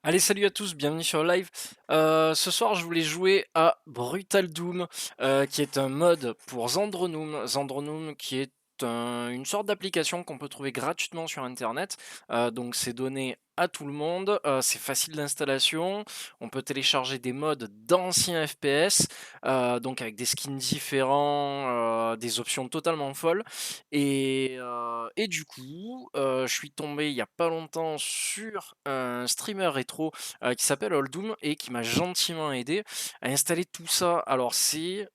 Allez, salut à tous, bienvenue sur le live. Ce soir, je voulais jouer à Brutal Doom, qui est un mode pour Zandronum. Zandronum, qui est une sorte d'application qu'on peut trouver gratuitement sur Internet. Donc, c'est donné à tout le monde. C'est facile d'installation. On peut télécharger des modes d'anciens FPS, donc avec des skins différents, des options totalement folles. Et du coup, je suis tombé il y a pas longtemps sur un streamer rétro qui s'appelle Olddoom et qui m'a gentiment aidé à installer tout ça. Alors c'est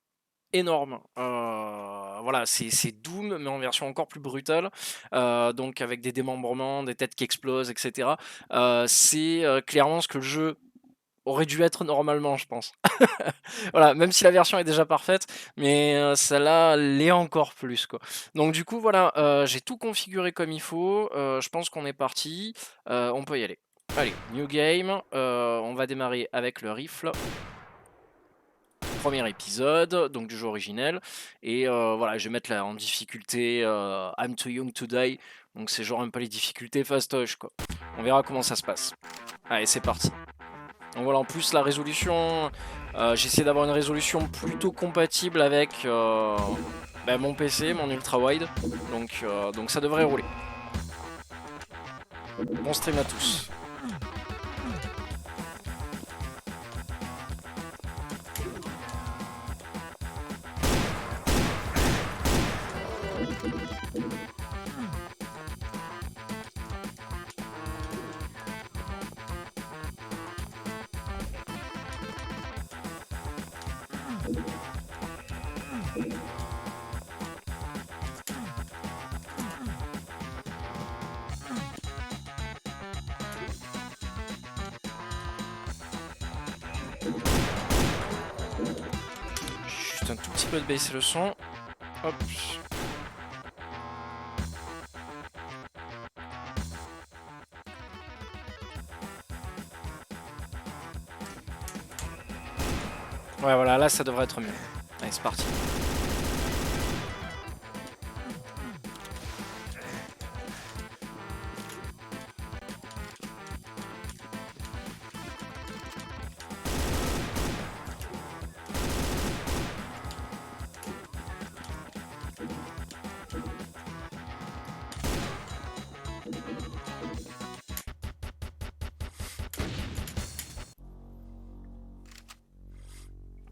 énorme. Voilà, c'est Doom, mais en version encore plus brutale. Donc avec des démembrements, des têtes qui explosent, etc. C'est clairement ce que le jeu aurait dû être normalement, je pense. Voilà, même si la version est déjà parfaite, mais celle-là l'est encore plus, quoi. Donc du coup, voilà, j'ai tout configuré comme il faut. Je pense qu'on est parti. On peut y aller. Allez, new game. On va démarrer avec le rifle. Premier épisode, donc du jeu originel. Et voilà, je vais mettre là en difficulté I'm too young to die. Donc c'est genre un peu les difficultés fastoche, quoi. On verra comment ça se passe. Allez, c'est parti. Donc voilà, en plus la résolution, j'ai essayé d'avoir une résolution plutôt compatible avec mon PC, mon ultra wide. Donc ça devrait rouler. Bon stream à tous. Juste un tout petit peu de baisser le son. Hop. Ouais, voilà, là ça devrait être mieux. Allez, c'est parti.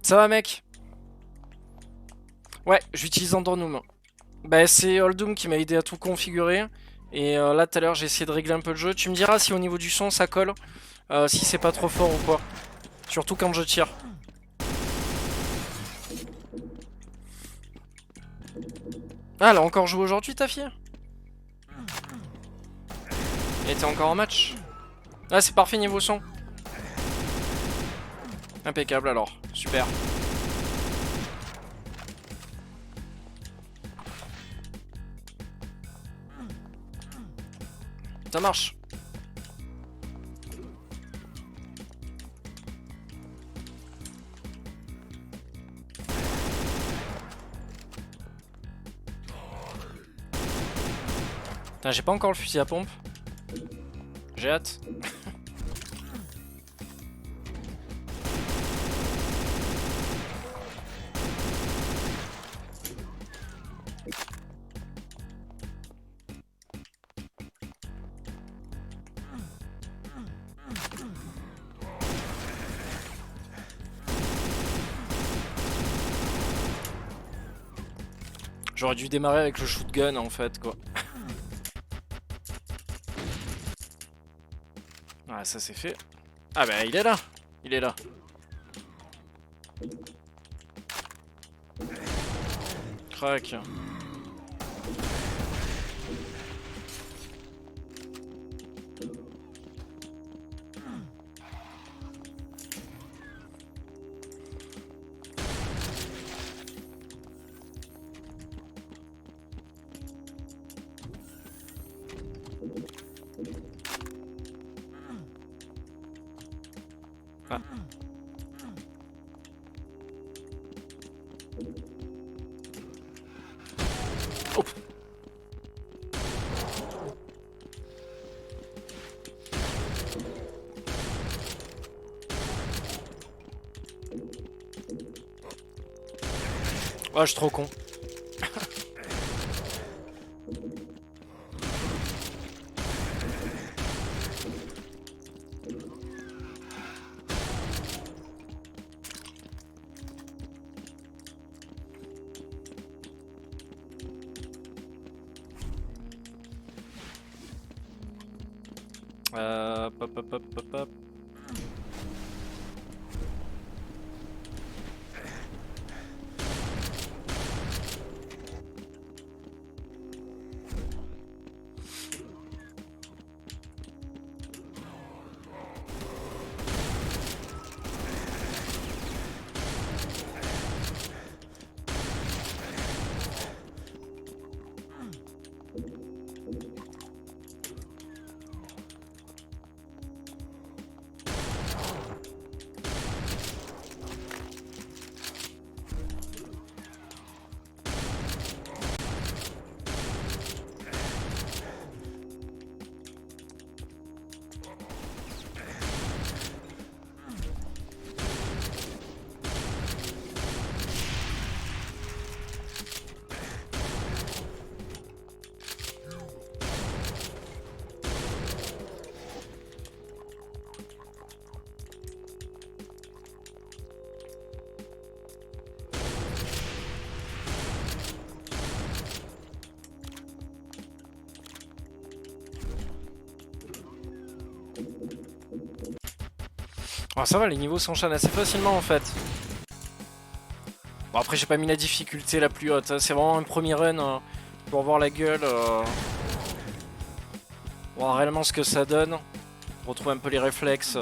Ça va, mec? Ouais, j'utilise Andornum. Bah, c'est Olddoom qui m'a aidé à tout configurer. Et là, tout à l'heure, j'ai essayé de régler un peu le jeu. Tu me diras si au niveau du son ça colle, si c'est pas trop fort ou quoi. Surtout quand je tire. Ah, elle a encore joué aujourd'hui, ta fille? Elle était encore en match? Ah, c'est parfait niveau son. Impeccable alors, super. Ça marche. J'ai pas encore le fusil à pompe. J'ai hâte. J'aurais dû démarrer avec le shotgun en fait, quoi. Ah, ça c'est fait. Ah bah il est là. Il est là. Crac. Ah. Oh. Oh, je suis trop con. Hop, hop, hop, hop, hop. Oh, ça va, les niveaux s'enchaînent assez facilement en fait. Bon, après, j'ai pas mis la difficulté la plus haute, hein. C'est vraiment un premier run pour voir la gueule. Voir réellement ce que ça donne. Retrouver un peu les réflexes.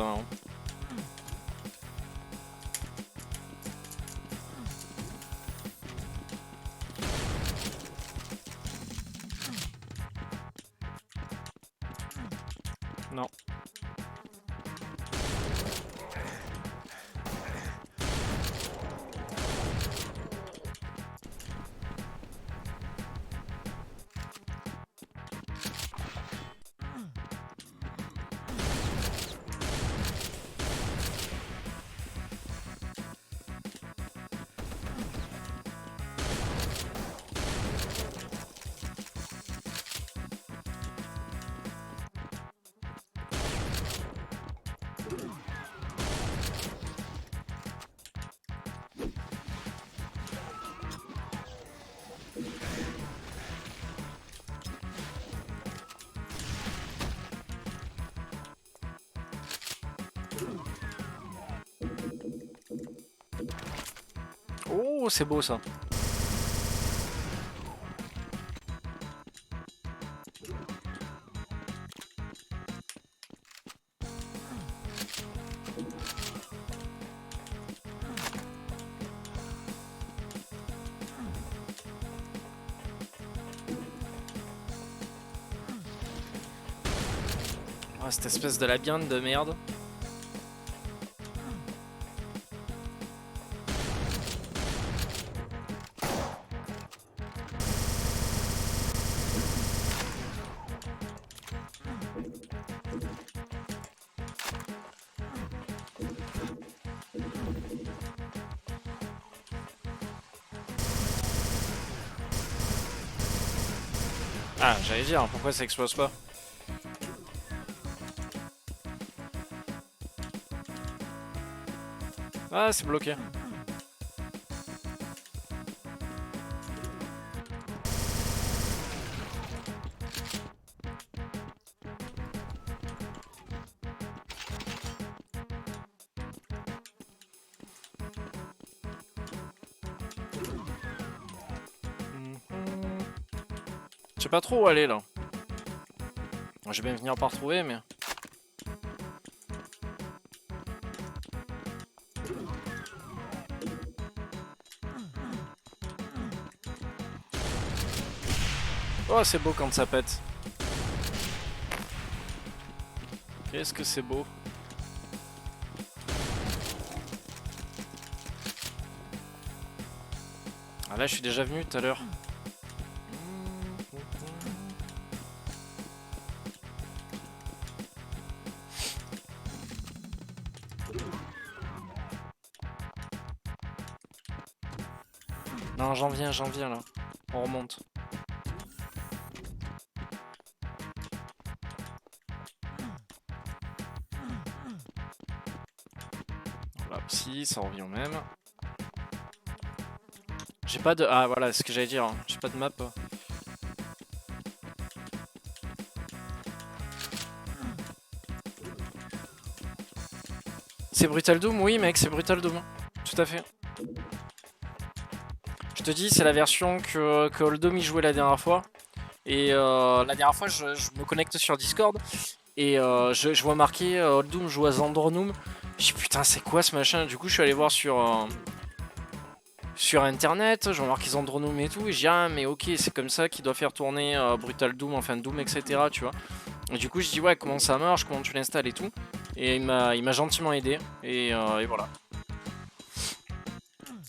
Non. Oh, c'est beau ça. Oh, cette espèce de labyrinthe de merde. Ah, j'allais dire, pourquoi ça explose pas? Ah, c'est bloqué. Je sais pas trop où aller là. Je vais bien finir par trouver, mais. Oh, c'est beau quand ça pète. Qu'est-ce que c'est beau. Ah là, je suis déjà venu tout à l'heure. Non, j'en viens là. On remonte. Voilà, si, ça revient au même. J'ai pas de... Ah voilà, c'est ce que j'allais dire. Hein. J'ai pas de map. C'est Brutal Doom? Oui mec, c'est Brutal Doom. Tout à fait. Je te dis, c'est la version que Oldom y jouait la dernière fois. Et la dernière fois, je me connecte sur Discord. Et je vois marqué Oldom joue à Zandronum. Je dis putain, c'est quoi ce machin? Du coup, je suis allé voir sur internet. Je vois marqué Zandronum et tout. Et je dis ah, mais ok, c'est comme ça qu'il doit faire tourner Brutal Doom, enfin Doom, etc. Tu vois. Et du coup, je dis ouais, comment ça marche, comment tu l'installes et tout. Et il m'a gentiment aidé. Et voilà.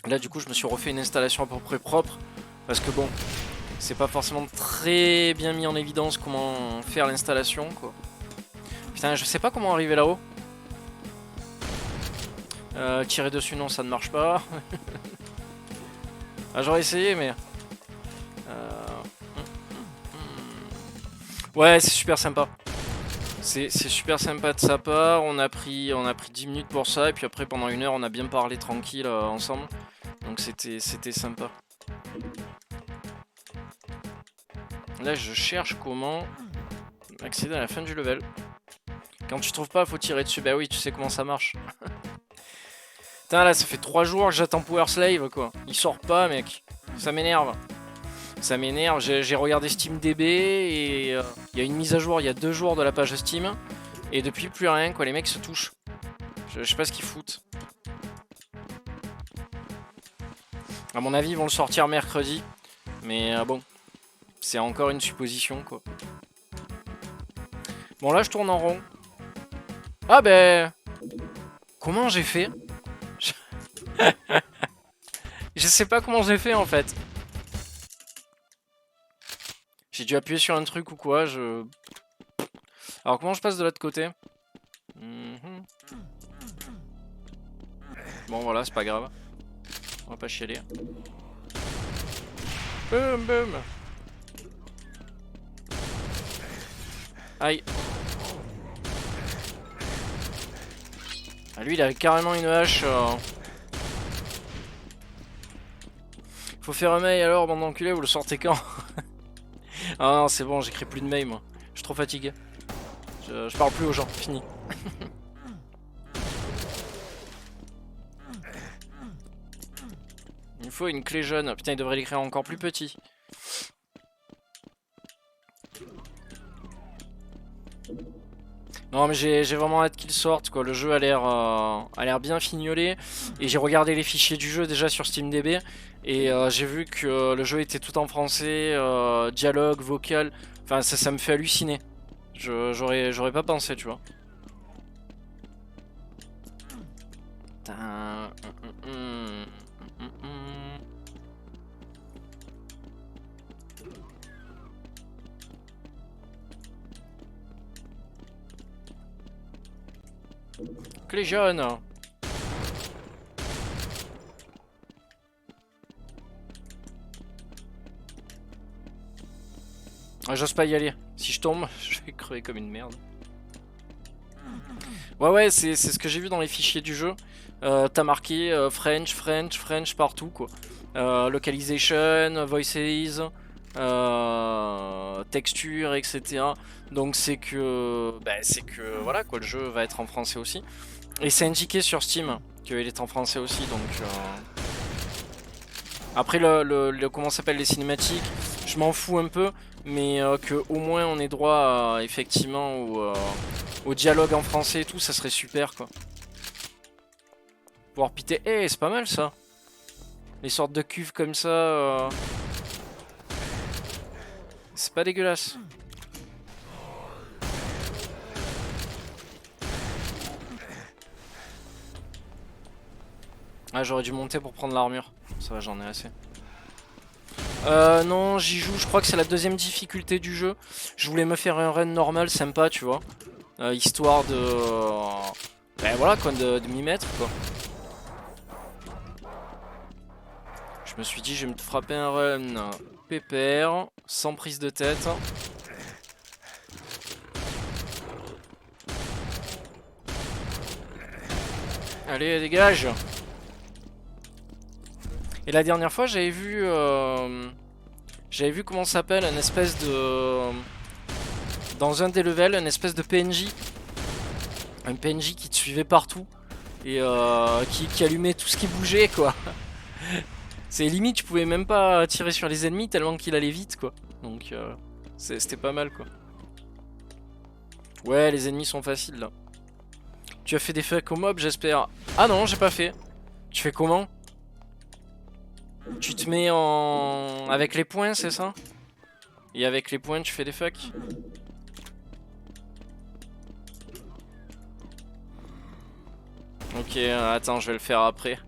Là, du coup, je me suis refait une installation à peu près propre. Parce que bon, c'est pas forcément très bien mis en évidence comment faire l'installation, quoi. Putain, je sais pas comment arriver là-haut. Tirer dessus, non, ça ne marche pas. Ah, j'aurais essayé, mais... Ouais, c'est super sympa. C'est super sympa de sa part. On a pris 10 minutes pour ça. Et puis après, pendant 1 heure, on a bien parlé tranquille ensemble. Donc c'était sympa. Là, je cherche comment accéder à la fin du level. Quand tu trouves pas, faut tirer dessus. Bah oui, tu sais comment ça marche. Putain, là, ça fait 3 jours que j'attends Power Slave, quoi. Il sort pas, mec. Ça m'énerve. Ça m'énerve. J'ai regardé SteamDB et il y a une mise à jour il y a 2 jours de la page Steam. Et depuis, plus rien, quoi. Les mecs se touchent. Je sais pas ce qu'ils foutent. À mon avis, ils vont le sortir mercredi. Mais bon, c'est encore une supposition, quoi. Bon, là, je tourne en rond. Ah, ben... Comment j'ai fait? Je sais pas comment j'ai fait, en fait. J'ai dû appuyer sur un truc ou quoi, Alors, comment je passe de l'autre côté? Bon, voilà, c'est pas grave. On va pas chialer. Boum, boum. Aïe. Ah, lui, il a carrément une hache. Faut faire un mail alors, bande d'enculés, vous le sortez quand? Ah non, c'est bon, j'écris plus de mail, moi. Je suis trop fatigué. Je parle plus aux gens, fini. Il me faut une clé jaune. Putain, il devrait l'écrire encore plus petit. Non mais j'ai vraiment hâte qu'il sorte, quoi. Le jeu a l'air bien fignolé. Et j'ai regardé les fichiers du jeu déjà sur SteamDB. Et j'ai vu que le jeu était tout en français, dialogue, vocal. Enfin ça me fait halluciner. J'aurais pas pensé, tu vois. Clé jaune. Ah, j'ose pas y aller. Si je tombe, je vais crever comme une merde. Ouais, c'est ce que j'ai vu dans les fichiers du jeu. T'as marqué French partout, quoi. Localization, voices, texture, etc. Donc c'est que voilà, quoi, le jeu va être en français aussi. Et c'est indiqué sur Steam qu'il est en français aussi, donc... Après, comment s'appelle les cinématiques, je m'en fous un peu, mais que au moins on ait droit effectivement au dialogue en français et tout, ça serait super, quoi. Pouvoir piter, c'est pas mal ça. Les sortes de cuves comme ça, c'est pas dégueulasse. Ah, j'aurais dû monter pour prendre l'armure. Ça va, j'en ai assez. Non, j'y joue, je crois que c'est la 2e difficulté du jeu. Je voulais me faire un run normal, sympa, tu vois. Histoire de... ben voilà, quoi, de m'y mettre, quoi. Je me suis dit, je vais me frapper un run pépère, sans prise de tête. Allez, dégage! Et la dernière fois, j'avais vu comment ça s'appelle, une espèce de... Dans un des levels, une espèce de PNJ. Un PNJ qui te suivait partout. Et qui allumait tout ce qui bougeait, quoi. C'est limite, tu pouvais même pas tirer sur les ennemis tellement qu'il allait vite, quoi. Donc, c'était pas mal, quoi. Ouais, les ennemis sont faciles, là. Tu as fait des fuck au mob, j'espère. Ah non, j'ai pas fait. Tu fais comment? Tu te mets en... avec les points, c'est ça? Et avec les points, tu fais des fuck? Ok, attends, je vais le faire après.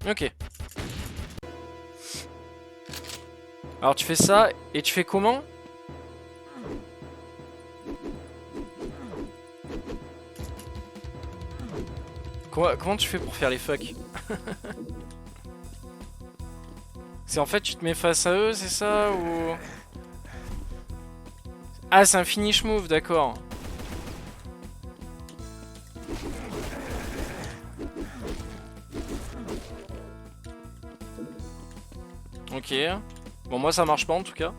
Ok. Alors tu fais ça, et tu fais comment? Comment tu fais pour faire les fuck? C'est en fait tu te mets face à eux, c'est ça ou... Ah c'est un finish move, d'accord. Ok. Bon moi ça marche pas en tout cas.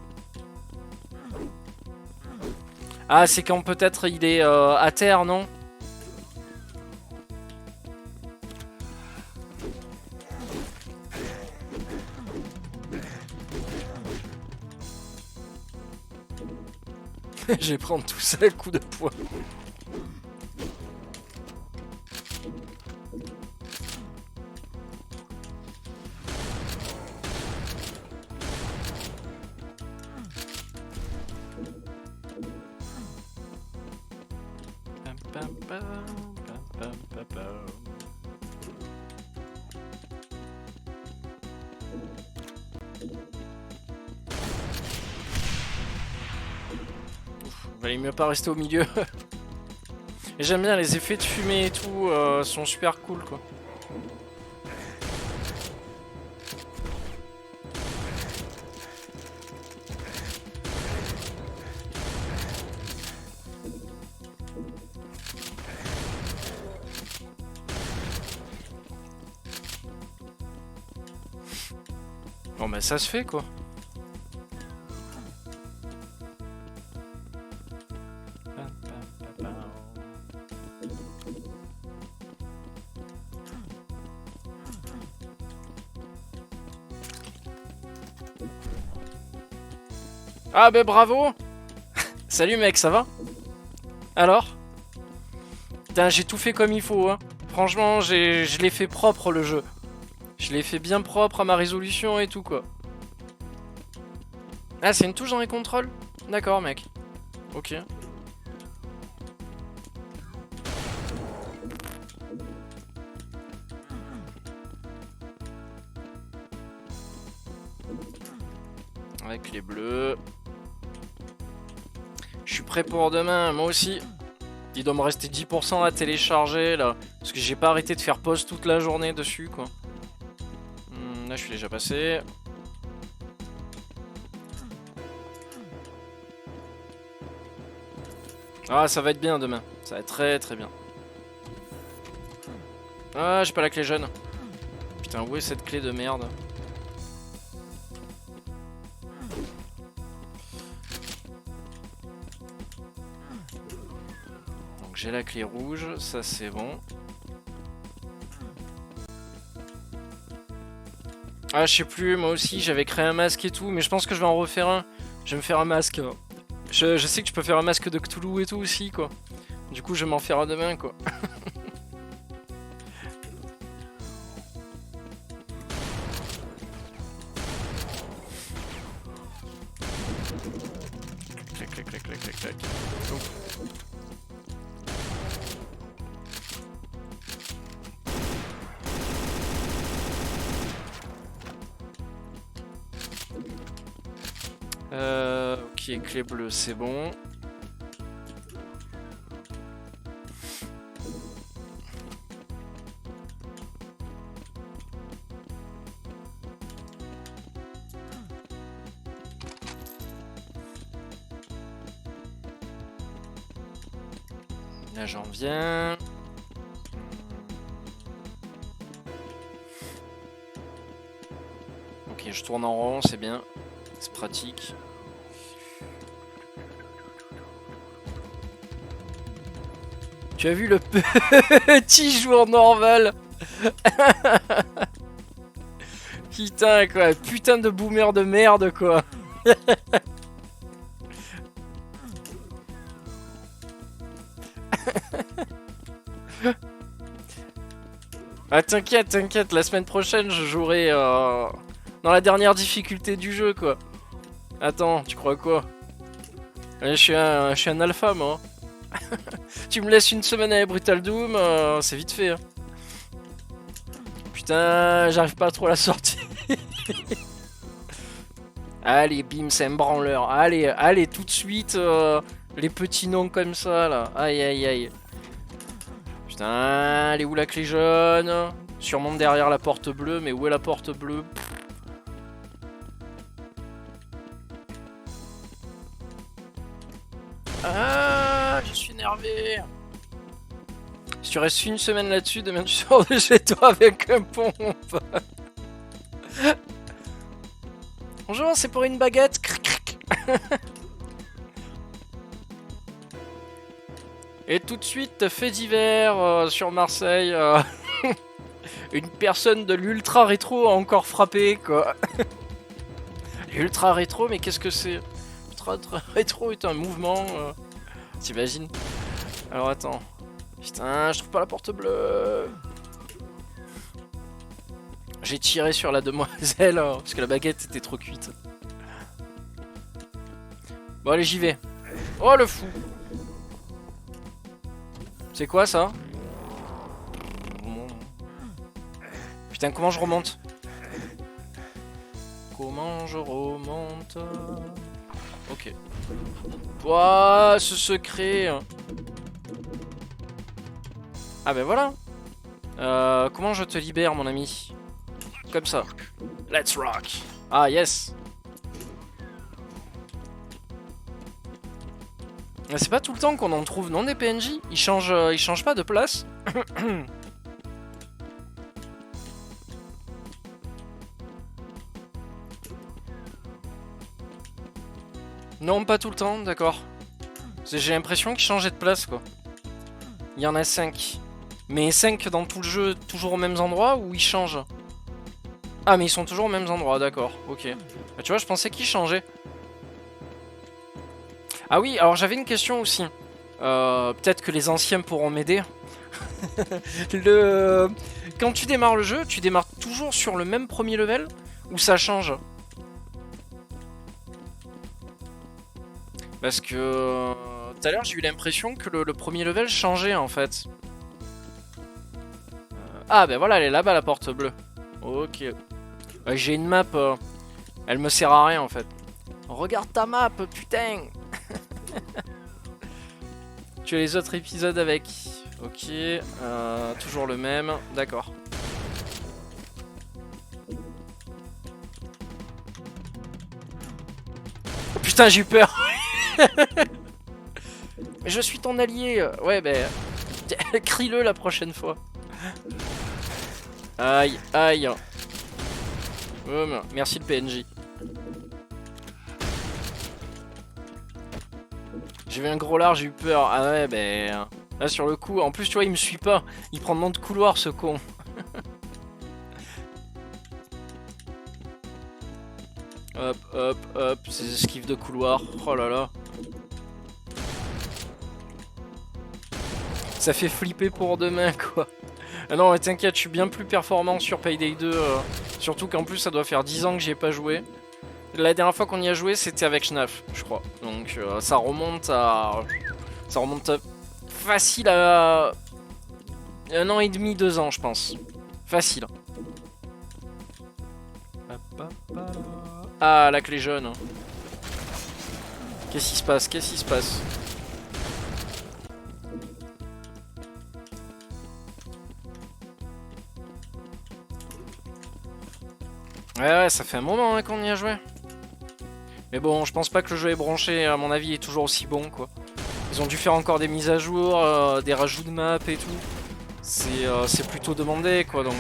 Ah c'est quand peut-être il est à terre, non? Je vais prendre tout ça le coup de poing. Valait mieux pas rester au milieu. Et j'aime bien les effets de fumée et tout, sont super cool quoi. Bon bah ça se fait quoi. Ah bah bravo. Salut mec, ça va? Alors? Putain, j'ai tout fait comme il faut, hein. Franchement, je l'ai fait propre le jeu. Je l'ai fait bien propre à ma résolution et tout quoi. Ah, c'est une touche dans les contrôles? D'accord mec. Ok. Avec les bleus. Je suis prêt pour demain, moi aussi. Il doit me rester 10% à télécharger là. Parce que j'ai pas arrêté de faire pause toute la journée dessus quoi. Là je suis déjà passé. Ah ça va être bien demain. Ça va être très très bien. Ah j'ai pas la clé jaune. Putain où est cette clé de merde? Donc j'ai la clé rouge, ça c'est bon. Ah je sais plus, moi aussi j'avais créé un masque et tout, mais je pense que je vais en refaire un. Je vais me faire un masque. Je sais que tu peux faire un masque de Cthulhu et tout aussi quoi. Du coup je vais m'en faire un demain quoi. Clac clac clac clac clac clac. Oh. Ok, clé bleue, c'est bon. Là, j'en viens. Ok, je tourne en rond, c'est bien. C'est pratique. Tu as vu le petit jour normal? Putain, quoi. Putain de boomer de merde, quoi. Ah, t'inquiète, t'inquiète. La semaine prochaine, je jouerai dans la dernière difficulté du jeu, quoi. Attends, tu crois quoi? Je suis un alpha, moi. Tu me laisses une semaine avec Brutal Doom, c'est vite fait. Hein. Putain, j'arrive pas à trop la sortir. Allez, bim, c'est un branleur. Allez, allez, tout de suite, les petits noms comme ça, là. Aïe, aïe, aïe. Putain, elle est où la clé jaune? Sûrement derrière la porte bleue, mais où est la porte bleue? Ah, je suis énervé. Si tu restes une semaine là-dessus, demain tu sors de chez toi avec un pompe. Bonjour, c'est pour une baguette. Et tout de suite, fait divers sur Marseille. Une personne de l'ultra rétro a encore frappé, quoi. L'ultra rétro, mais qu'est-ce que c'est? Ultra rétro est un mouvement. T'imagines? Alors attends. Putain, je trouve pas la porte bleue. J'ai tiré sur la demoiselle parce que la baguette était trop cuite. Bon allez, j'y vais. Oh le fou. C'est quoi ça? Putain, comment je remonte? Comment je remonte? Ok. Ouah, ce secret. Ah ben voilà. Comment je te libère, mon ami? Comme ça. Let's rock. Ah yes. C'est pas tout le temps qu'on en trouve, non, des PNJ? Ils changent pas de place? Non, pas tout le temps, d'accord. J'ai l'impression qu'ils changeaient de place, quoi. Il y en a 5. Mais 5 dans tout le jeu, toujours aux mêmes endroits, ou ils changent? Ah, mais ils sont toujours aux mêmes endroits, d'accord, ok. Bah, tu vois, je pensais qu'ils changeaient. Ah oui, alors j'avais une question aussi. Peut-être que les anciens pourront m'aider. Quand tu démarres le jeu, tu démarres toujours sur le même premier level ou ça change? Parce que tout à l'heure j'ai eu l'impression que le premier level changeait en fait. Ah ben voilà, elle est là-bas la porte bleue. Ok. J'ai une map, elle me sert à rien en fait. Regarde ta map, putain. Tu as les autres épisodes avec. Ok, toujours le même, d'accord. Oh, putain, j'ai eu peur. Mais je suis ton allié. Ouais, ben. Crie-le la prochaine fois. Aïe, aïe. Merci le PNJ. J'ai vu un gros lard, j'ai eu peur. Ah ouais, ben. Là, sur le coup, en plus, tu vois, il me suit pas. Il prend le nom de couloir, ce con. Hop, hop, hop. Ces esquives de couloir. Oh là là. Ça fait flipper pour demain, quoi. Ah non, mais t'inquiète, je suis bien plus performant sur Payday 2. Surtout qu'en plus, ça doit faire 10 ans que j'y ai pas joué. La dernière fois qu'on y a joué, c'était avec Schnaf, je crois. Donc ça remonte à... Ça remonte à... Facile à... 1 an et demi, 2 ans, je pense. Facile. Ah, la clé jaune. Qu'est-ce qui se passe? Qu'est-ce qui se passe? Ouais, ça fait un moment hein, qu'on y a joué. Mais bon, je pense pas que le jeu est branché, à mon avis, il est toujours aussi bon, quoi. Ils ont dû faire encore des mises à jour, des rajouts de map et tout. C'est plutôt demandé, quoi, donc...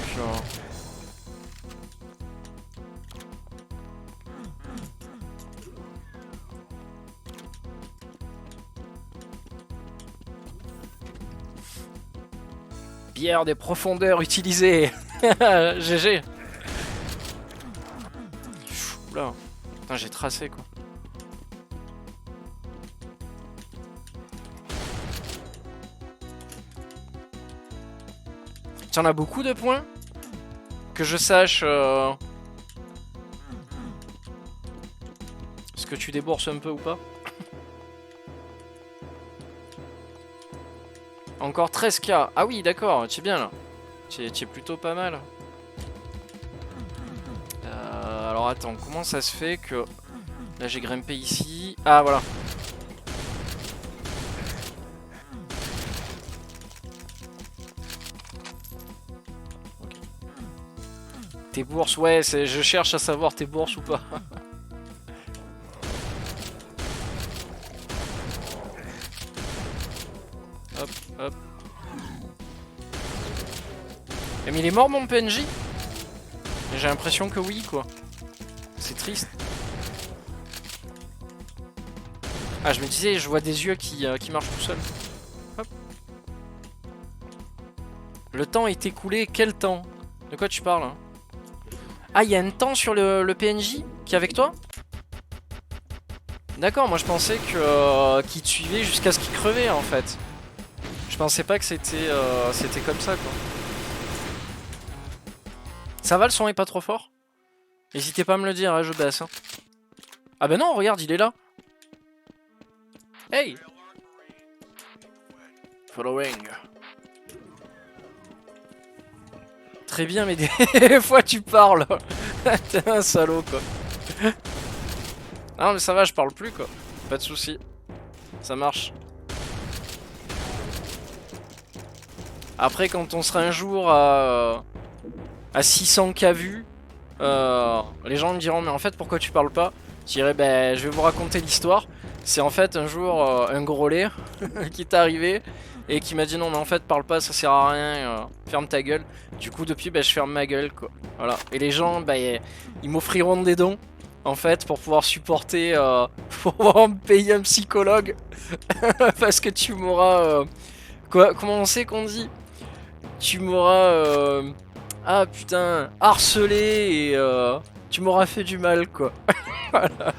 Bière des profondeurs utilisées. GG. Oula. Putain, j'ai tracé, quoi. T'en as beaucoup de points? Que je sache... Est-ce que tu débourses un peu ou pas? Encore 13k. Ah oui, d'accord, tu es bien là. Tu es plutôt pas mal. Alors attends, comment ça se fait que... Là j'ai grimpé ici. Ah voilà. Okay. Tes bourses, ouais, je cherche à savoir tes bourses ou pas. Hop, hop. Mais il est mort mon PNJ? J'ai l'impression que oui, quoi. C'est triste. Ah, je me disais, je vois des yeux qui marchent tout seuls. Hop. Le temps est écoulé, quel temps? De quoi tu parles hein? Ah, il y a un temps sur le PNJ qui est avec toi? D'accord, moi je pensais que qu'il te suivait jusqu'à ce qu'il crevait en fait. Je pensais pas que c'était comme ça quoi. Ça va, le son est pas trop fort? N'hésitez pas à me le dire, hein, je baisse. Hein. Ah bah non, regarde, il est là. Hey! Following. Très bien, mais des fois tu parles. T'es un salaud quoi. Non mais ça va, je parle plus quoi. Pas de soucis. Ça marche. Après quand on sera un jour à 600k vues, les gens me diront mais en fait pourquoi tu parles pas? Je dirais ben je vais vous raconter l'histoire. C'est en fait un jour un gros lait qui est arrivé et qui m'a dit non mais en fait parle pas, ça sert à rien, ferme ta gueule. Du coup depuis ben je ferme ma gueule quoi. Voilà. Et les gens ben ils m'offriront des dons en fait pour pouvoir supporter, pour pouvoir me payer un psychologue parce que tu m'auras quoi, comment on sait qu'on dit? Tu m'auras ah putain harcelé et tu m'auras fait du mal quoi. Voilà.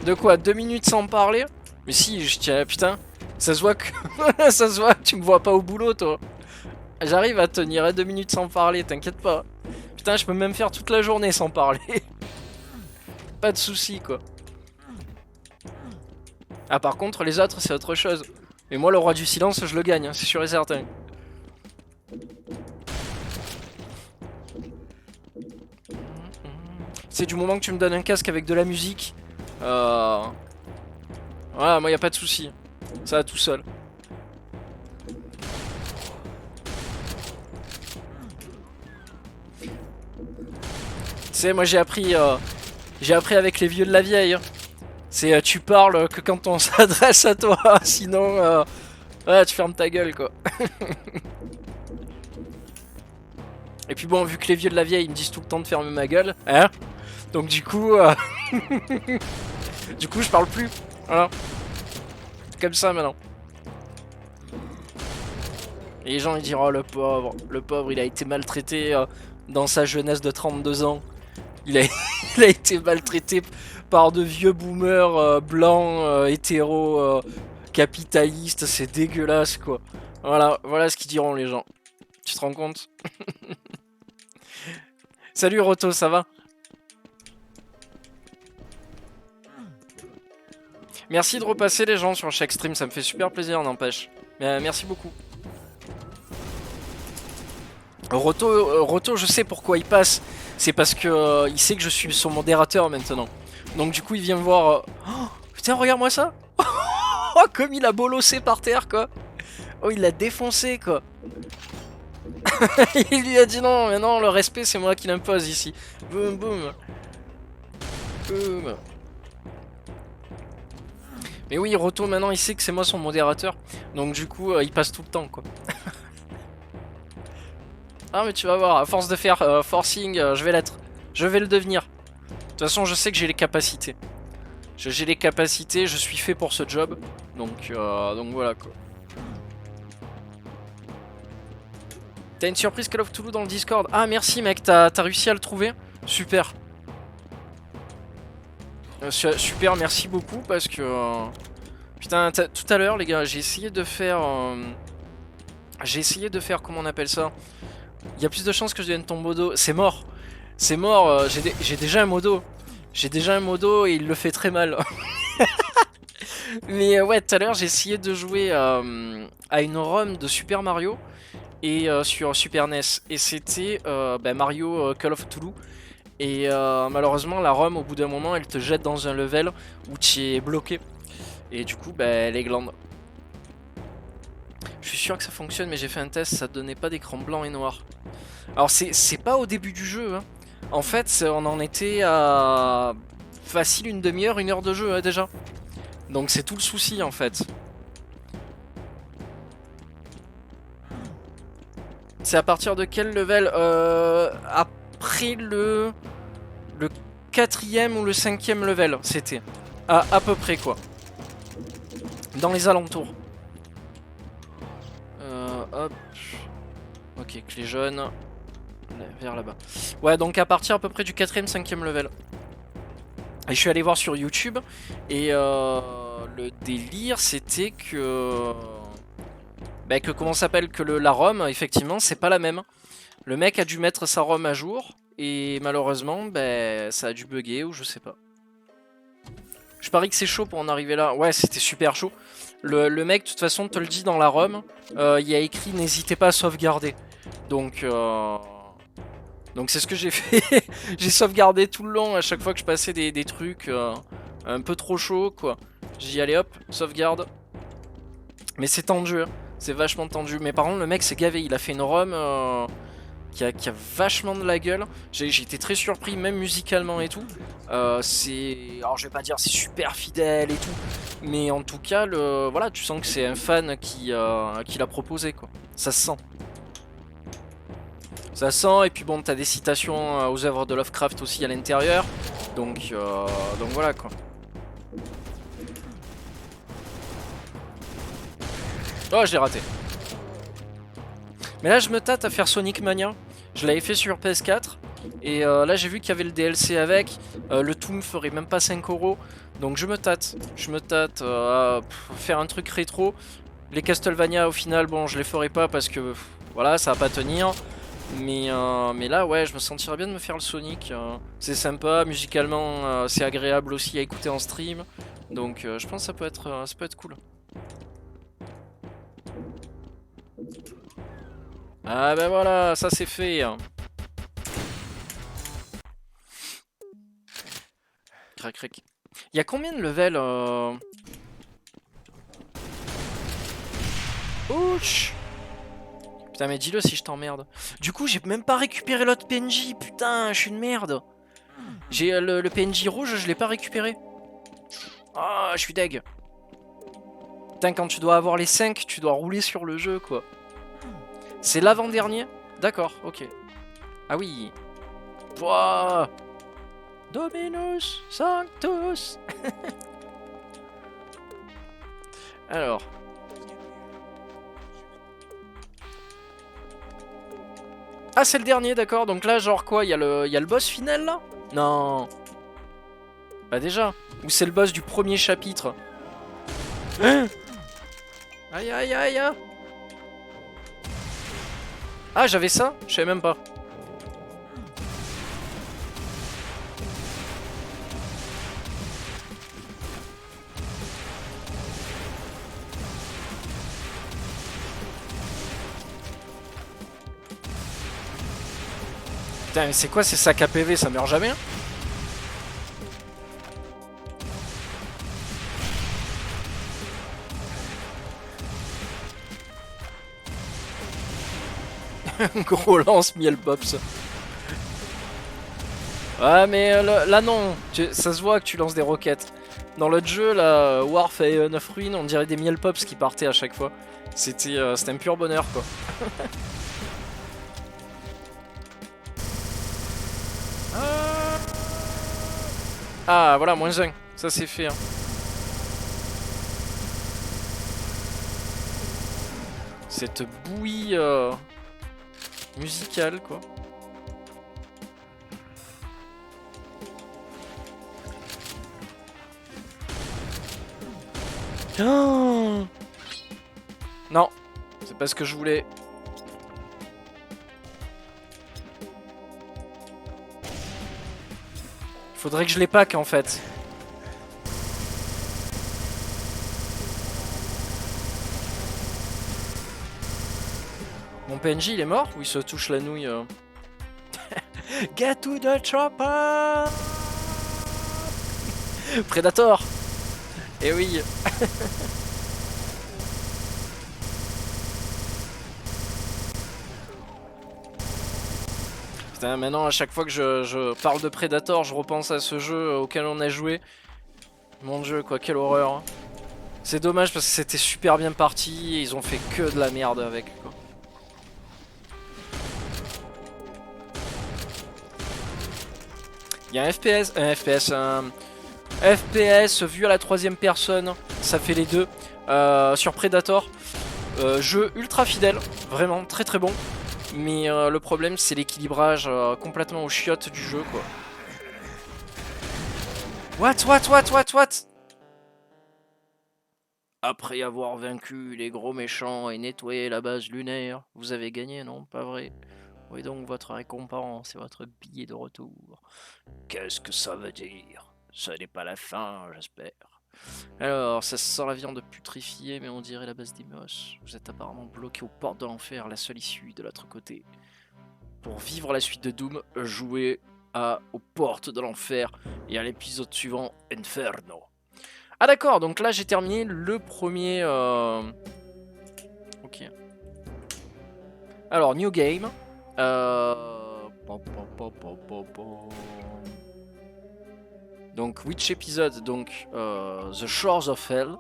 De quoi? 2 minutes sans parler? Mais si, je tiens, putain. Ça se voit que... ça se voit que tu me vois pas au boulot, toi. J'arrive à tenir 2 minutes sans parler, t'inquiète pas. Putain, je peux même faire toute la journée sans parler. Pas de soucis, quoi. Ah, par contre, les autres, c'est autre chose. Mais moi, le roi du silence, je le gagne, hein, c'est sûr et certain. C'est du moment que tu me donnes un casque avec de la musique. Voilà, moi, y a pas de soucis. Ça va tout seul. Tu sais, moi j'ai appris avec les vieux de la vieille. Hein. C'est tu parles que quand on s'adresse à toi, sinon ouais, tu fermes ta gueule quoi. Et puis bon, vu que les vieux de la vieille ils me disent tout le temps de fermer ma gueule, hein, donc du coup, du coup je parle plus. Voilà, comme ça maintenant. Et les gens ils diront oh le pauvre il a été maltraité dans sa jeunesse de 32 ans. Il a, il a été maltraité par de vieux boomers blancs, hétéros, capitalistes, c'est dégueulasse quoi. Voilà, voilà ce qu'ils diront les gens. Tu te rends compte? Salut Roto, ça va? Merci de repasser les gens sur chaque stream, ça me fait super plaisir n'empêche. Mais merci beaucoup. Roto, je sais pourquoi il passe. C'est parce que il sait que je suis son modérateur maintenant. Donc du coup, il vient me voir. Oh, putain, regarde-moi ça. Oh, comme il a bolossé par terre, quoi. Oh, il l'a défoncé, quoi. Il lui a dit non, mais non, le respect, c'est moi qui l'impose ici. Boum, boum. Boum. Mais oui, Roto, maintenant, il sait que c'est moi son modérateur. Donc du coup, il passe tout le temps, quoi. Ah, mais tu vas voir, à force de faire forcing, je vais l'être. Je vais le devenir. De toute façon, je sais que j'ai les capacités. J'ai les capacités, je suis fait pour ce job. Donc voilà, quoi. T'as une surprise Call of Toulouse dans le Discord. Ah, merci, mec, t'as réussi à le trouver. Super. Super, merci beaucoup, parce que... putain, tout à l'heure, les gars, j'ai essayé de faire... comment on appelle ça? Il y a plus de chances que je devienne ton modo. C'est mort. C'est mort, j'ai déjà un modo. J'ai déjà un modo et il le fait très mal. Mais ouais, tout à l'heure, j'ai essayé de jouer à une ROM de Super Mario et sur Super NES. Et c'était Mario Call of Toulouse. Et malheureusement, la ROM, au bout d'un moment, elle te jette dans un level où tu es bloqué. Et du coup, elle est glande. Je suis sûr que ça fonctionne, mais j'ai fait un test, ça donnait pas d'écran blanc et noir. Alors, c'est pas au début du jeu, hein. En fait, on en était à facile une demi-heure, 1 heure de jeu, hein, déjà. Donc c'est tout le souci, en fait. C'est à partir de quel level après le 4ème ou le 5ème level, c'était. À peu près, quoi. Dans les alentours. Hop. Ok, clé jaune. Vers là-bas. Ouais, donc à partir à peu près du 4ème, 5ème level. Et je suis allé voir sur YouTube. Et le délire, c'était que... comment ça s'appelle, que la ROM, effectivement, c'est pas la même. Le mec a dû mettre sa ROM à jour. Et malheureusement, ça a dû bugger ou je sais pas. Je parie que c'est chaud pour en arriver là. Ouais, c'était super chaud. Le mec, de toute façon, te le dit dans la ROM. Il y a écrit n'hésitez pas à sauvegarder. Donc c'est ce que j'ai fait. J'ai sauvegardé tout le long à chaque fois que je passais des trucs un peu trop chauds, quoi. J'y allais, hop, sauvegarde. Mais c'est tendu, hein. C'est vachement tendu. Mais par contre, le mec s'est gavé. Il a fait une ROM qui a vachement de la gueule. J'ai été très surpris, même musicalement et tout. Alors je vais pas dire c'est super fidèle et tout, mais en tout cas, voilà, tu sens que c'est un fan qui l'a proposé, quoi. Ça se sent. Ça sent, et puis bon, t'as des citations aux œuvres de Lovecraft aussi à l'intérieur. Donc voilà, quoi. Oh, je l'ai raté. Mais là, je me tâte à faire Sonic Mania. Je l'avais fait sur PS4. Et là, j'ai vu qu'il y avait le DLC avec. Le tout me ferait même pas 5 €. Donc je me tâte. Je me tâte à faire un truc rétro. Les Castlevania, au final, bon, je les ferai pas parce que voilà, ça va pas tenir. Mais là, ouais, je me sentirais bien de me faire le Sonic. C'est sympa, musicalement, c'est agréable aussi à écouter en stream. Donc je pense que ça peut être cool. Ah ben voilà, ça c'est fait. Crac crac. Il y a combien de levels Ouch. Putain, mais dis-le si je t'emmerde. Du coup, j'ai même pas récupéré l'autre PNJ. Putain, je suis une merde. J'ai le PNJ rouge, je l'ai pas récupéré. Ah, je suis deg. Putain, quand tu dois avoir les 5, tu dois rouler sur le jeu, quoi. C'est l'avant-dernier? D'accord, ok. Ah oui. Pouah. Dominus Sanctus. Alors. Ah, c'est le dernier, d'accord. Donc là, genre quoi, il y a le boss final, là? Non. Bah déjà. Ou c'est le boss du premier chapitre. Hein? Aïe, aïe, aïe. Ah, j'avais ça? Je savais même pas. Putain, mais c'est quoi ces sacs à PV? Ça meurt jamais, hein? Gros lance miel pops. Ouais, mais là non, ça se voit que tu lances des roquettes. Dans l'autre jeu, là, Warf et 9 ruines, on dirait des miel pops qui partaient à chaque fois. C'était un pur bonheur, quoi. Ah, voilà, -1. Ça, c'est fait. Hein. Cette bouillie musicale, quoi. Oh non, c'est pas ce que je voulais. Faudrait que je les pack en fait. Mon PNJ il est mort ou il se touche la nouille Get to the chopper. Predator. Eh oui. Putain, maintenant à chaque fois que je parle de Predator, je repense à ce jeu auquel on a joué. Mon dieu quoi, quelle horreur. Hein. C'est dommage parce que c'était super bien parti et ils ont fait que de la merde avec quoi. Il y a un FPS vu à la 3ème personne, ça fait les deux. Sur Predator, jeu ultra fidèle, vraiment très très bon. Mais le problème c'est l'équilibrage complètement aux chiottes du jeu quoi. What? Après avoir vaincu les gros méchants et nettoyé la base lunaire, vous avez gagné, non? Pas vrai? Oui donc votre récompense et votre billet de retour. Qu'est-ce que ça veut dire? Ce n'est pas la fin, j'espère. Alors, ça sent la viande putréfiée, mais on dirait la base d'Emos. Vous êtes apparemment bloqué aux portes de l'enfer, la seule issue de l'autre côté. Pour vivre la suite de Doom, jouez aux portes de l'enfer et à l'épisode suivant, Inferno. Ah d'accord, donc là j'ai terminé le premier... Ok. Alors, New Game. Donc, which épisode? Donc, The Shores of Hell.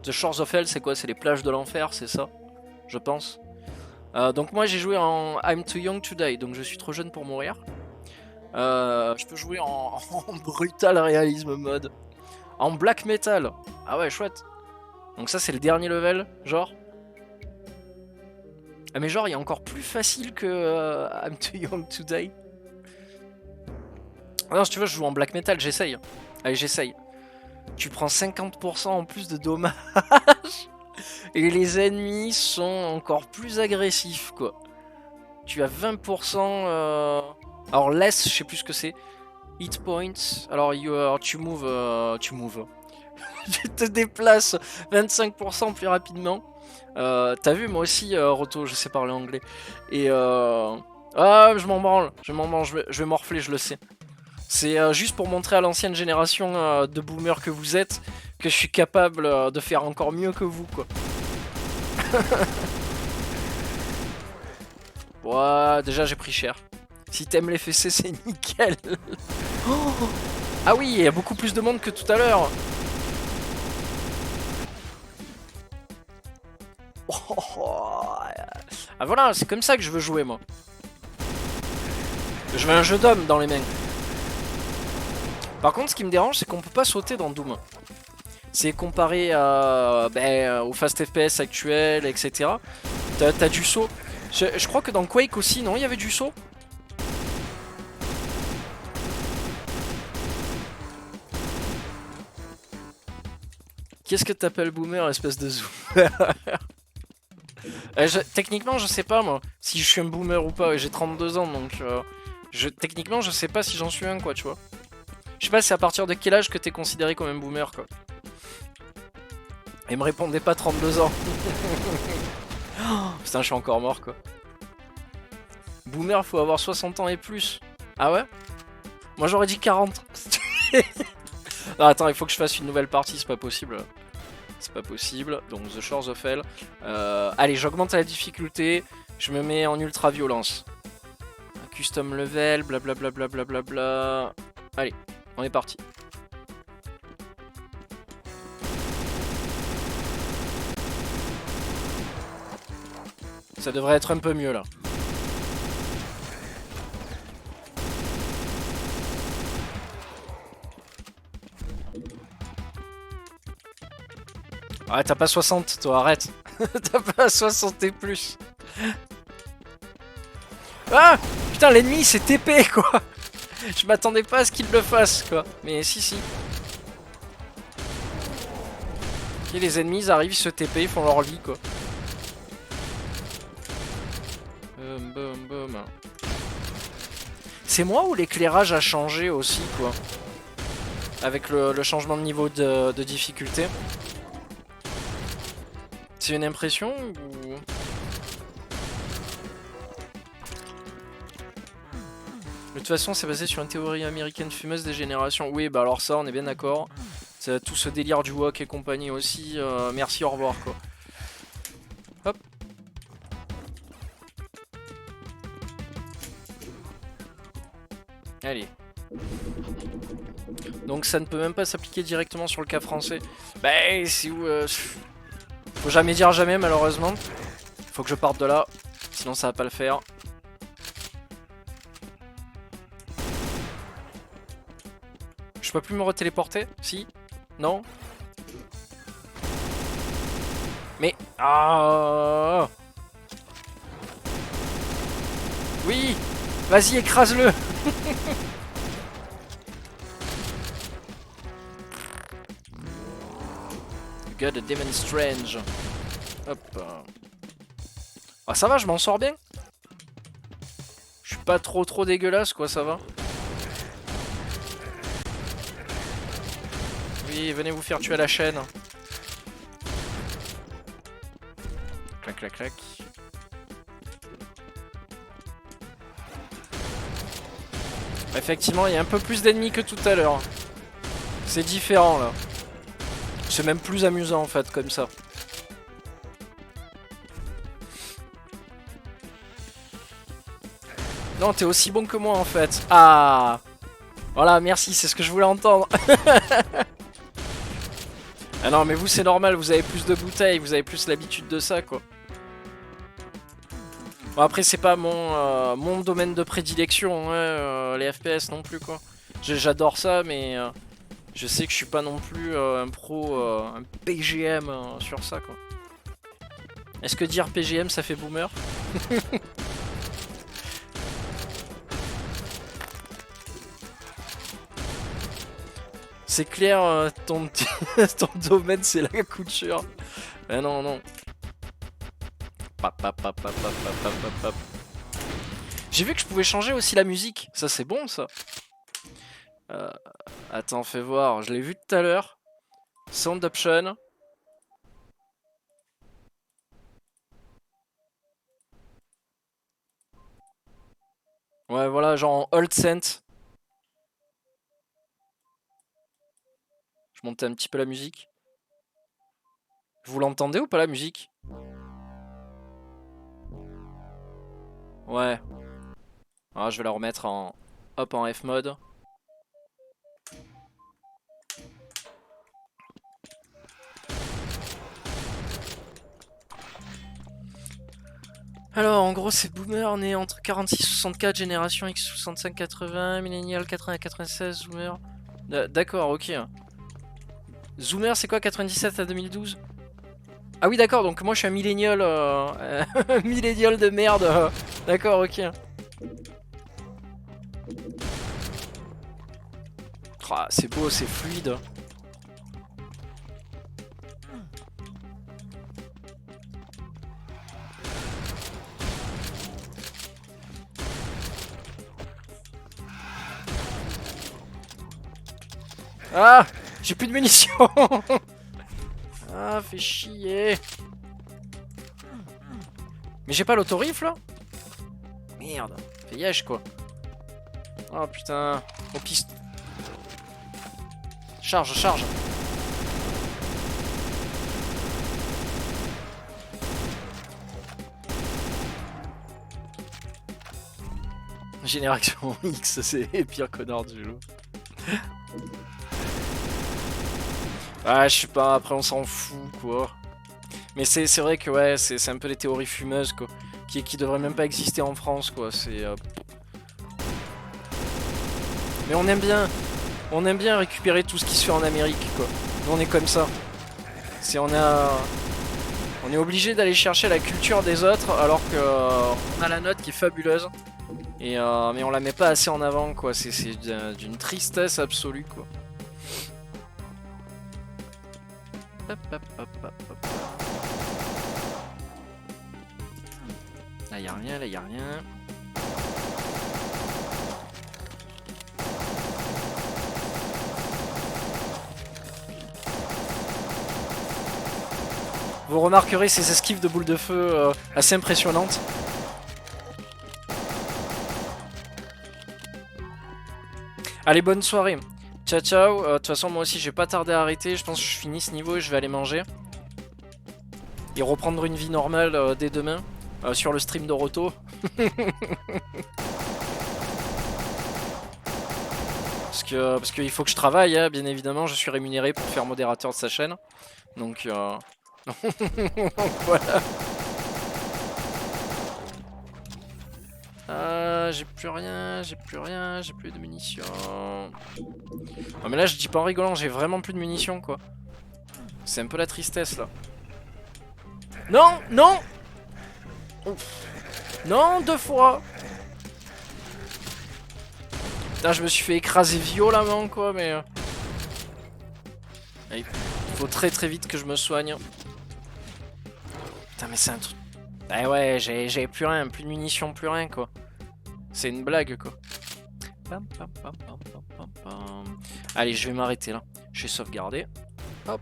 The Shores of Hell, c'est quoi? C'est les plages de l'enfer, c'est ça? Je pense. Donc moi j'ai joué en I'm Too Young to Die, donc je suis trop jeune pour mourir. Je peux jouer en brutal réalisme mode. En black metal. Ah ouais, chouette. Donc ça c'est le dernier level, genre. Ah mais genre il y a encore plus facile que I'm Too Young to Die. Non, si tu veux, je joue en black metal, j'essaye. Allez, j'essaye. Tu prends 50% en plus de dommages. Et les ennemis sont encore plus agressifs, quoi. Tu as 20%... Alors, less, je sais plus ce que c'est. Hit points. Alors, tu move... tu te déplaces 25% plus rapidement. T'as vu, moi aussi, Roto, je sais parler anglais. Et... Ah, je m'en branle. Je vais morfler, je le sais. C'est juste pour montrer à l'ancienne génération de boomers que vous êtes que je suis capable de faire encore mieux que vous, quoi. Ouah, déjà j'ai pris cher. Si t'aimes les fessées, c'est nickel. Oh ah oui, il y a beaucoup plus de monde que tout à l'heure. Ah voilà, c'est comme ça que je veux jouer, moi. Je veux un jeu d'homme dans les mains. Par contre, ce qui me dérange, c'est qu'on peut pas sauter dans Doom. C'est comparé au Fast FPS actuel, etc. T'as du saut. Je crois que dans Quake aussi, non, il y avait du saut. Qu'est-ce que t'appelles boomer, espèce de zoomer? Techniquement, je sais pas, moi, si je suis un boomer ou pas. J'ai 32 ans, donc... techniquement, je sais pas si j'en suis un, quoi, tu vois. Je sais pas, c'est à partir de quel âge que t'es considéré comme un boomer, quoi. Et me répondez pas 32 ans. Oh, putain, je suis encore mort, quoi. Boomer, faut avoir 60 ans et plus. Ah ouais? Moi j'aurais dit 40. Non, attends, il faut que je fasse une nouvelle partie, c'est pas possible. C'est pas possible. Donc The Shores of Hell. Allez, j'augmente la difficulté. Je me mets en ultra violence. Custom level, blablabla. Bla. Allez, on est parti. Ça devrait être un peu mieux là. Ah, t'as pas 60, toi, arrête. T'as pas 60 et plus. Ah putain, l'ennemi c'est TP quoi. Je m'attendais pas à ce qu'il le fasse quoi. Mais si. Ok, les ennemis ils arrivent, ils se TP, ils font leur lit quoi. Boum. C'est moi ou l'éclairage a changé aussi quoi? Avec le changement de niveau de difficulté. C'est une impression ou... De toute façon, c'est basé sur une théorie américaine fumeuse des générations. Oui, bah alors ça, on est bien d'accord. Tout ce délire du wok et compagnie aussi. Merci, au revoir, quoi. Hop. Allez. Donc ça ne peut même pas s'appliquer directement sur le cas français. Bah, c'est où... Faut jamais dire jamais, malheureusement. Faut que je parte de là. Sinon, ça va pas le faire. Je peux plus me retéléporter? Si? Non? Mais... Ah! Oui! Vas-y, écrase-le! God, Demon Strange. Hop. Ah, ça va, je m'en sors bien. Je suis pas trop dégueulasse, quoi, ça va. Oui, venez vous faire tuer à la chaîne. Clac. Effectivement, il y a un peu plus d'ennemis que tout à l'heure. C'est différent, là. C'est même plus amusant, en fait, comme ça. Non, t'es aussi bon que moi, en fait. Ah! Voilà, merci, c'est ce que je voulais entendre. Ah non, mais vous, c'est normal, vous avez plus de bouteilles, vous avez plus l'habitude de ça, quoi. Bon, après, c'est pas mon domaine de prédilection, hein, les FPS non plus, quoi. J'adore ça, mais je sais que je suis pas non plus un pro, un PGM sur ça, quoi. Est-ce que dire PGM, ça fait boomer? C'est clair, ton domaine, c'est la couture. Mais non. J'ai vu que je pouvais changer aussi la musique. Ça, c'est bon, ça. Attends, fais voir. Je l'ai vu tout à l'heure. Sound option. Ouais, voilà, genre en alt scent. Je monte un petit peu la musique. Vous l'entendez ou pas la musique? Ouais. Ah, je vais la remettre en... Hop, en F mode. Alors, en gros, c'est boomer né entre 46-64, génération X65-80, millennial 80-96, zoomer. D'accord, ok. Zoomer, c'est quoi, 97 à 2012? Ah oui, d'accord, donc moi je suis un millénial, millénial de merde. D'accord, ok. Ah, c'est beau, c'est fluide. Ah, j'ai plus de munitions. Ah, fait chier. Mais j'ai pas l'autorifle là? Merde, fais yesh quoi. Oh putain, au piste. Charge, charge. Génération X, c'est les pires connards du jeu. Ah, je sais pas, après on s'en fout quoi. Mais c'est vrai que ouais, c'est un peu des théories fumeuses quoi. Qui devraient même pas exister en France quoi. C'est. Mais on aime bien récupérer tout ce qui se fait en Amérique quoi. Nous on est comme ça. On est obligé d'aller chercher la culture des autres alors que on a la note qui est fabuleuse. Et mais on la met pas assez en avant quoi. C'est d'une tristesse absolue quoi. Hop, hop, hop, hop, hop. Là y'a rien, là y'a rien. Vous remarquerez ces esquives de boules de feu assez impressionnantes. Allez, bonne soirée. Ciao ciao. De toute façon, moi aussi, j'ai pas tardé à arrêter. Je pense que je finis ce niveau et je vais aller manger. Et reprendre une vie normale dès demain. Sur le stream de Roto. Parce qu'il faut que je travaille, hein, bien évidemment. Je suis rémunéré pour faire modérateur de sa chaîne. Donc, voilà. J'ai plus rien, j'ai plus rien, j'ai plus de munitions. Non mais là je dis pas en rigolant, j'ai vraiment plus de munitions quoi. C'est un peu la tristesse là. Non, non. Ouf. Non, 2 fois. Putain, je me suis fait écraser violemment quoi, mais... Il faut très très vite que je me soigne. Putain mais c'est un truc... Bah ouais, j'avais plus rien, plus de munitions, plus rien quoi. C'est une blague quoi. Allez, je vais m'arrêter là. Je vais sauvegarder. Hop.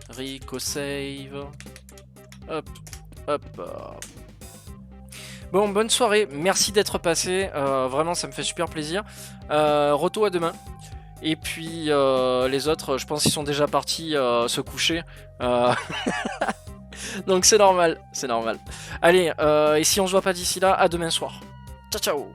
Rico save. Hop. Hop. Bon, bonne soirée. Merci d'être passé. Vraiment, ça me fait super plaisir. Roto à demain. Et puis les autres, je pense qu'ils sont déjà partis se coucher. Donc c'est normal, c'est normal. Allez, et si on se voit pas d'ici là, à demain soir. Ciao ciao.